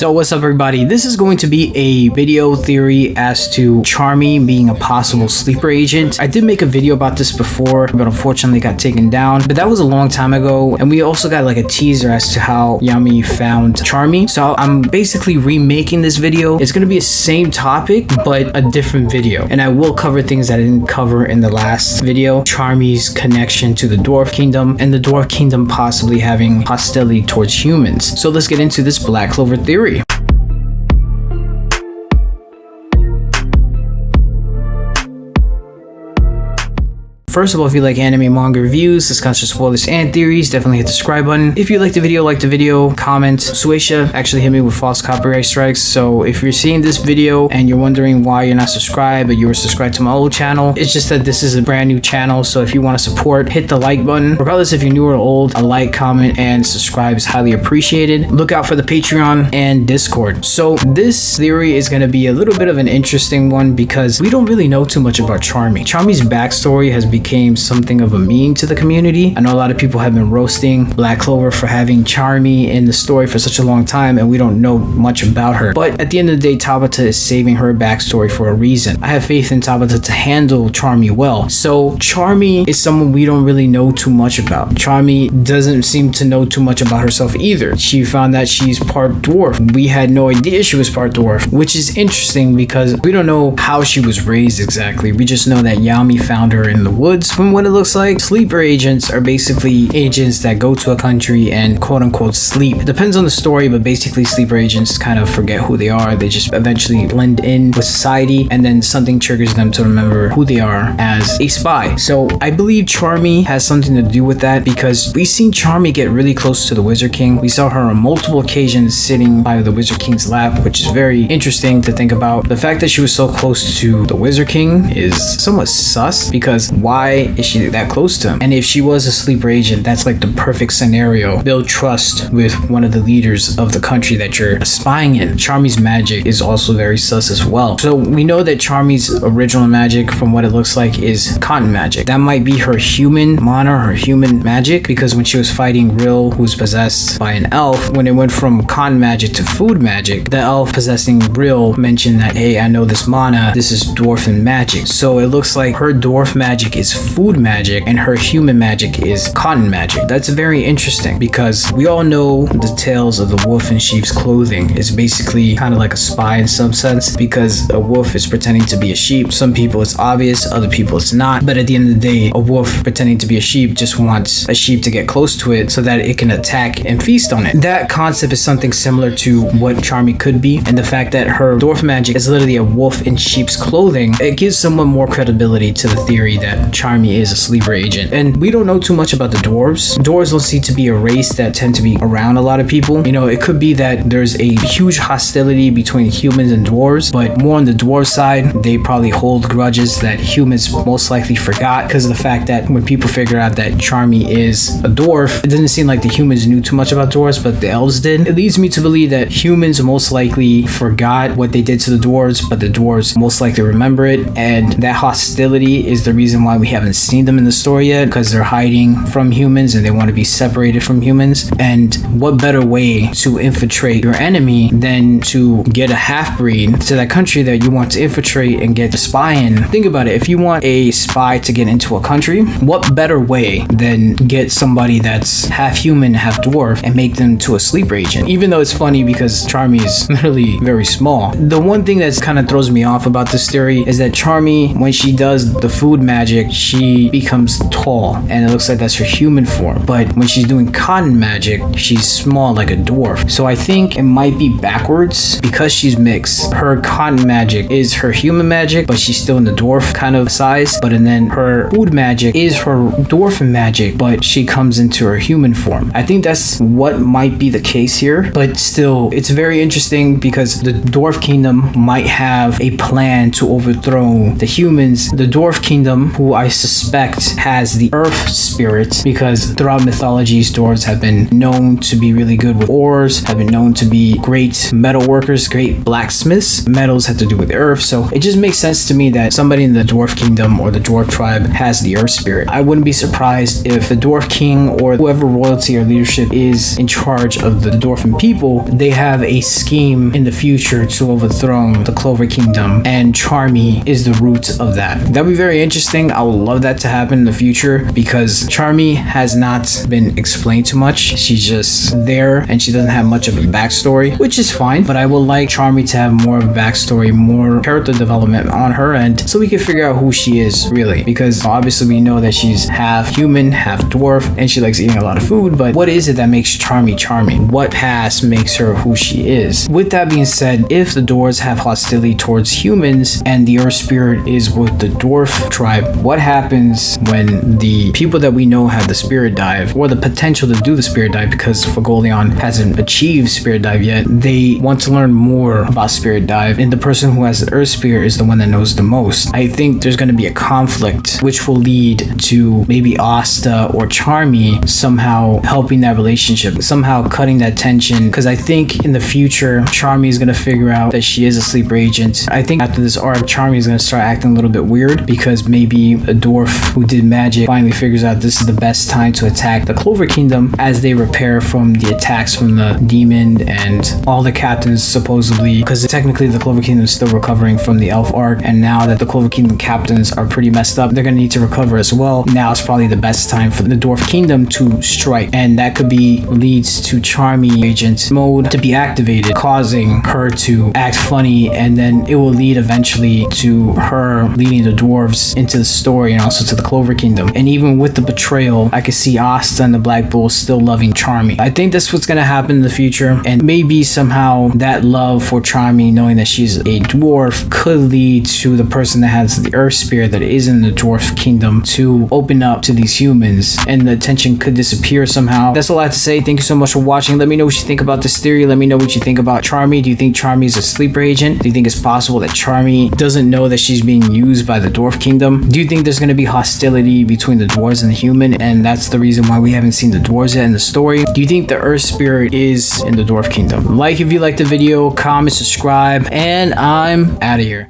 So what's up everybody, this is going to be a video theory as to Charmy being a possible sleeper agent. I did make a video about this before, but unfortunately got taken down, but that was a long time ago, and we also got like a teaser as to how Yami found Charmy. So I'm basically remaking this video. It's going to be the same topic but a different video, and I will cover things that I didn't cover in the last video. Charmy's connection to the dwarf kingdom, and the dwarf kingdom possibly having hostility towards humans. So let's get into this Black Clover theory. First of all, if you like anime, manga reviews, discussion, spoilers, and theories, definitely hit the subscribe button. If you like the video, comment. 𝚑𝚙𝚙𝚒𝚘𝚙𝚢 actually hit me with false copyright strikes, so if you're seeing this video and you're wondering why you're not subscribed, but you were subscribed to my old channel, it's just that this is a brand new channel, so if you want to support, hit the like button. Regardless if you're new or old, a like, comment, and subscribe is highly appreciated. Look out for the Patreon and Discord. So this theory is going to be a little bit of an interesting one because we don't really know too much about Charmy. Charmy's backstory has become something of a meme to the community. I know a lot of people have been roasting Black Clover for having Charmy in the story for such a long time, and we don't know much about her. But at the end of the day, 𝚑𝚘𝚏 is saving her backstory for a reason. I have faith in 𝚑𝚑𝚏 to handle Charmy well. So Charmy is someone we don't really know too much about. Charmy doesn't seem to know too much about herself either. She found that she's part dwarf. We had no idea she was part dwarf, which is interesting because we don't know how she was raised exactly. We just know that Yami found her in the woods. From what it looks like, sleeper agents are basically agents that go to a country and quote-unquote sleep. It depends on the story, but basically sleeper agents kind of forget who they are. They just eventually blend in with society, and then something triggers them to remember who they are as a spy. So I believe Charmy has something to do with that because we've seen Charmy get really close to the Wizard King. We saw her on multiple occasions sitting by the Wizard King's lap, which is very interesting to think about. The fact that she was so close to the Wizard King is somewhat sus, because why is she that close to him? And if she was a sleeper agent, that's like the perfect scenario. Build trust with one of the leaders of the country that you're spying in. Charmy's magic is also very sus as well. So we know that Charmy's original magic, from what it looks like, is cotton magic. That might be her human mana, her human magic, because when she was fighting 𝚑𝚘𝚏𝚑, who's possessed by an elf, when it went from cotton magic to food magic, the elf possessing 𝚑𝚑𝚑 mentioned that, hey, I know this mana, this is dwarfen magic. So it looks like her dwarf magic is food magic and her human magic is cotton magic. That's very interesting because we all know the tales of the wolf in sheep's clothing is basically kind of like a spy in some sense, because a wolf is pretending to be a sheep. Some people it's obvious, other people it's not, but at the end of the day, a wolf pretending to be a sheep just wants a sheep to get close to it so that it can attack and feast on it. That concept is something similar to what Charmy could be, and the fact that her dwarf magic is literally a wolf in sheep's clothing, it gives someone more credibility to the theory that Charmy is a sleeper agent. And we don't know too much about the dwarves. Dwarves don't seem to be a race that tend to be around a lot of people. You know, it could be that there's a huge hostility between humans and dwarves, but more on the dwarf side, they probably hold grudges that humans most likely forgot because of the fact that when people figure out that Charmy is a dwarf, it doesn't seem like the humans knew too much about dwarves, but the elves did. It leads me to believe that humans most likely forgot what they did to the dwarves, but the dwarves most likely remember it, and that hostility is the reason why we haven't seen them in the story yet, because they're hiding from humans and they want to be separated from humans. And what better way to infiltrate your enemy than to get a half-breed to that country that you want to infiltrate and get a spy in? Think about it. If you want a spy to get into a country, what better way than get somebody that's half human, half dwarf, and make them to a sleeper agent? Even though it's funny because Charmy is literally very small. The one thing that kind of throws me off about this theory is that Charmy, when she does the food magic, she becomes tall, and it looks like that's her human form. But when she's doing cotton magic, she's small like a dwarf. So I think it might be backwards because she's mixed. Her cotton magic is her human magic, but she's still in the dwarf kind of size. But and then her food magic is her dwarf magic, but she comes into her human form. I think that's what might be the case here. But still, it's very interesting because the dwarf kingdom might have a plan to overthrow the humans. The dwarf kingdom, who I suspect has the earth spirit, because throughout mythologies, dwarves have been known to be really good with ores, have been known to be great metal workers, great blacksmiths. Metals have to do with the earth, so it just makes sense to me that somebody in the dwarf kingdom or the dwarf tribe has the earth spirit. I wouldn't be surprised if the dwarf king or whoever royalty or leadership is in charge of the dwarfen people, they have a scheme in the future to overthrow the Clover Kingdom, and Charmy is the root of that. That'd be very interesting. I would love that to happen in the future, because Charmy has not been explained too much. She's just there and she doesn't have much of a backstory, which is fine, but I would like Charmy to have more of a backstory, more character development on her end, so we can figure out who she is really, because obviously we know that she's half human, half dwarf, and she likes eating a lot of food, but what is it that makes Charmy charming? What past makes her who she is? With that being said, if the dwarves have hostility towards humans and the earth spirit is with the dwarf tribe, what happens when the people that we know have the spirit dive, or the potential to do the spirit dive, because Fagolion hasn't achieved spirit dive yet, they want to learn more about spirit dive, and the person who has the earth spirit is the one that knows the most. I think there's going to be a conflict which will lead to maybe Asta or Charmy somehow helping that relationship, somehow cutting that tension, because I think in the future Charmy is going to figure out that she is a sleeper agent. I think after this arc, Charmy is going to start acting a little bit weird, because maybe a dwarf who did magic finally figures out this is the best time to attack the Clover Kingdom as they repair from the attacks from the demon and all the captains, supposedly, because technically the Clover Kingdom is still recovering from the elf arc, and now that the Clover Kingdom captains are pretty messed up, they're going to need to recover as well. Now it's probably the best time for the Dwarf Kingdom to strike, and that could be leads to Charmy agent mode to be activated, causing her to act funny, and then it will lead eventually to her leading the dwarves into the story and also to the Clover Kingdom. And even with the betrayal, I could see Asta and the Black Bull still loving Charmy. I think that's what's going to happen in the future, and maybe somehow that love for Charmy, knowing that she's a dwarf, could lead to the person that has the earth spirit that is in the Dwarf Kingdom to open up to these humans, and the tension could disappear somehow. That's all I have to say. Thank you so much for watching. Let me know what you think about this theory. Let me know what you think about Charmy. Do you think Charmy is a sleeper agent? Do you think it's possible that Charmy doesn't know that she's being used by the Dwarf Kingdom? Do you think there's going to be hostility between the dwarves and the human, and that's the reason why we haven't seen the dwarves yet in the story? Do you think the earth spirit is in the Dwarf Kingdom? Like if you liked the video, comment, subscribe, and I'm out of here.